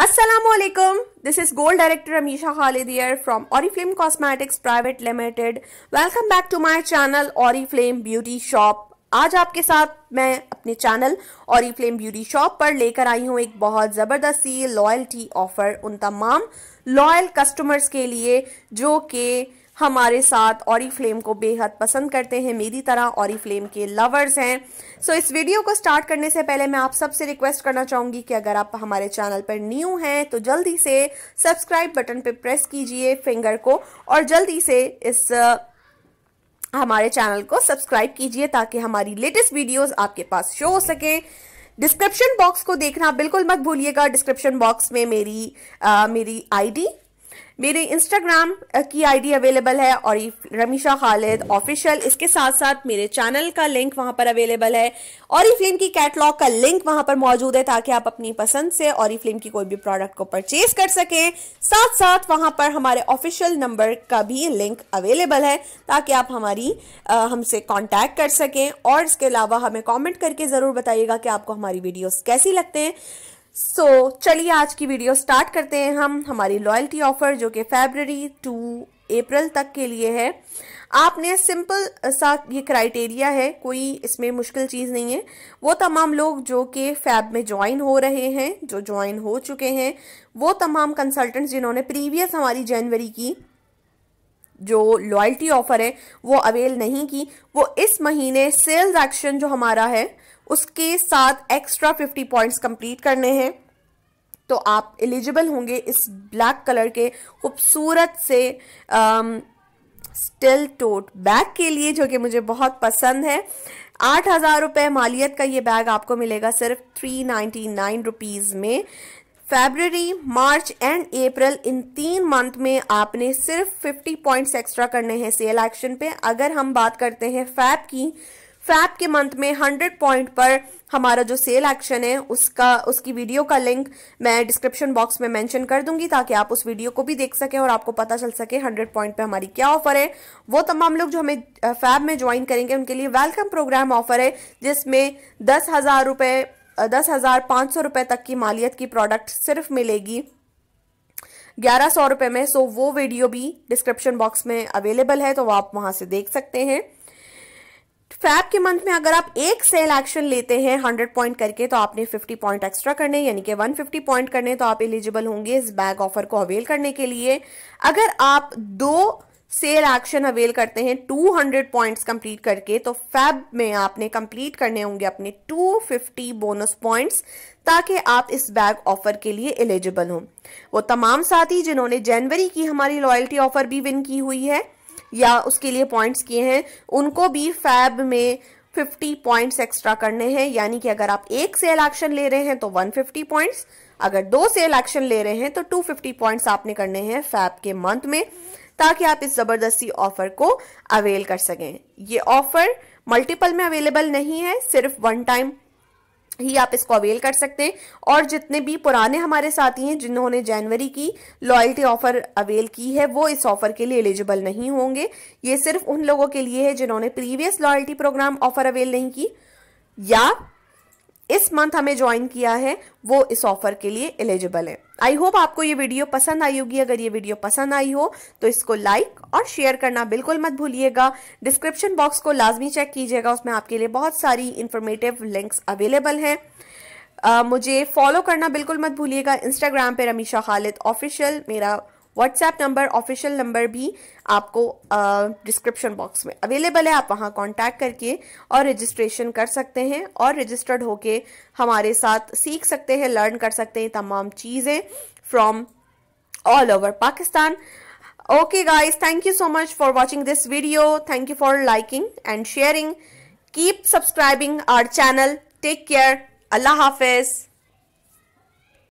Assalamualaikum. This is Gold Director Amisha Khalid here from Oriflame Cosmetics Private Limited. Welcome back to my channel Oriflame Beauty Shop. आज आपके साथ मैं अपने channel Oriflame Beauty Shop पर लेकर आई हूँ एक बहुत ज़बरदस्त सी लॉयल्टी ऑफर उन तमाम लॉयल कस्टमर्स के लिए जो कि हमारे साथ ऑरीफ्लेम को बेहद पसंद करते हैं, मेरी तरह ऑरीफ्लेम के लवर्स हैं। सो इस वीडियो को स्टार्ट करने से पहले मैं आप सबसे रिक्वेस्ट करना चाहूँगी कि अगर आप हमारे चैनल पर न्यू हैं तो जल्दी से सब्सक्राइब बटन पे प्रेस कीजिए फिंगर को और जल्दी से इस हमारे चैनल को सब्सक्राइब कीजिए ताकि हमारी लेटेस्ट वीडियोस आपके पास शो हो सके। डिस्क्रिप्शन बॉक्स को देखना बिल्कुल मत भूलिएगा। डिस्क्रिप्शन बॉक्स में मेरी आईडी, मेरे इंस्टाग्राम की आईडी अवेलेबल है और रमीशा खालिद ऑफिशियल। इसके साथ साथ मेरे चैनल का लिंक वहां पर अवेलेबल है। ऑरीफ्लेम की कैटलॉग का लिंक वहां पर मौजूद है ताकि आप अपनी पसंद से ऑरीफ्लेम की कोई भी प्रोडक्ट को परचेज कर सकें। साथ साथ वहां पर हमारे ऑफिशियल नंबर का भी लिंक अवेलेबल है ताकि आप हमसे कांटेक्ट कर सकें। और इसके अलावा हमें कॉमेंट करके ज़रूर बताइएगा कि आपको हमारी वीडियोज़ कैसी लगते हैं। चलिए आज की वीडियो स्टार्ट करते हैं। हम हमारी लॉयल्टी ऑफर जो कि फरवरी टू अप्रैल तक के लिए है। आपने सिंपल सा ये क्राइटेरिया है, कोई इसमें मुश्किल चीज़ नहीं है। वो तमाम लोग जो कि फैब में ज्वाइन हो रहे हैं, जो ज्वाइन हो चुके हैं, वो तमाम कंसल्टेंट्स जिन्होंने प्रीवियस हमारी जनवरी की जो लॉयल्टी ऑफर है वो अवेल नहीं की, वो इस महीने सेल्स एक्शन जो हमारा है उसके साथ एक्स्ट्रा 50 पॉइंट्स कंप्लीट करने हैं तो आप एलिजिबल होंगे इस ब्लैक कलर के खूबसूरत से स्टिल टोट बैग के लिए जो कि मुझे बहुत पसंद है। 8,000 रुपये मालियत का ये बैग आपको मिलेगा सिर्फ 399 रुपीज़ में। फरवरी, मार्च एंड अप्रैल इन 3 मंथ में आपने सिर्फ 50 पॉइंट्स एक्स्ट्रा करने हैं सेल एक्शन पे। अगर हम बात करते हैं फैब के मंथ में 100 पॉइंट पर हमारा जो सेल एक्शन है उसकी वीडियो का लिंक मैं डिस्क्रिप्शन बॉक्स में मेंशन कर दूंगी ताकि आप उस वीडियो को भी देख सकें और आपको पता चल सके 100 पॉइंट पे हमारी क्या ऑफर है। वो तमाम लोग जो हमें फैब में ज्वाइन करेंगे उनके लिए वेलकम प्रोग्राम ऑफर है जिसमें 10,500 रुपये तक की मालियत की प्रोडक्ट सिर्फ मिलेगी 1,100 रुपये में। सो वो वीडियो भी डिस्क्रिप्शन बॉक्स में अवेलेबल है तो वो आप वहां से देख सकते हैं। फैब के मंथ में अगर आप एक सेल एक्शन लेते हैं 100 पॉइंट करके तो आपने 50 पॉइंट एक्स्ट्रा करने यानी कि 150 पॉइंट करने तो आप एलिजिबल होंगे इस बैग ऑफर को अवेल करने के लिए। अगर आप 2 सेल एक्शन अवेल करते हैं 200 पॉइंट्स कंप्लीट करके तो फैब में आपने कंप्लीट करने होंगे अपने 250 बोनस पॉइंट्स ताकि आप इस बैग ऑफर के लिए एलिजिबल हों। वो तमाम साथी जिन्होंने जनवरी की हमारी लॉयल्टी ऑफर भी विन की हुई है या उसके लिए पॉइंट्स किए हैं उनको भी फैब में 50 पॉइंट्स एक्स्ट्रा करने हैं यानी कि अगर आप एक सेल एक्शन ले रहे हैं तो 150 पॉइंट्स, अगर 2 सेल एक्शन ले रहे हैं तो 250 पॉइंट्स आपने करने हैं फैब के मंथ में ताकि आप इस जबरदस्ती ऑफर को अवेल कर सकें। ये ऑफर मल्टीपल में अवेलेबल नहीं है, सिर्फ 1 टाइम ही आप इसको अवेल कर सकते हैं। और जितने भी पुराने हमारे साथी हैं जिन्होंने जनवरी की लॉयल्टी ऑफर अवेल की है वो इस ऑफर के लिए एलिजिबल नहीं होंगे। ये सिर्फ उन लोगों के लिए है जिन्होंने previous loyalty programme offer avail नहीं की या इस मंथ हमें ज्वाइन किया है वो इस ऑफर के लिए एलिजिबल है। आई होप आपको ये वीडियो पसंद आई होगी। अगर ये वीडियो पसंद आई हो तो इसको लाइक और शेयर करना बिल्कुल मत भूलिएगा। डिस्क्रिप्शन बॉक्स को लाजमी चेक कीजिएगा, उसमें आपके लिए बहुत सारी इंफॉर्मेटिव लिंक्स अवेलेबल हैं। मुझे फॉलो करना बिल्कुल मत भूलिएगा इंस्टाग्राम पे रमीशा खालिद ऑफिशियल। मेरा व्हाट्सएप नंबर, ऑफिशियल नंबर भी आपको डिस्क्रिप्शन बॉक्स में अवेलेबल है। आप वहां कांटेक्ट करके और रजिस्ट्रेशन कर सकते हैं और रजिस्टर्ड होके हमारे साथ सीख सकते हैं, लर्न कर सकते हैं तमाम चीज़ें from all over Pakistan. Okay guys, thank you so much for watching this video. Thank you for liking and sharing. Keep subscribing our channel. Take care. Allah Hafiz.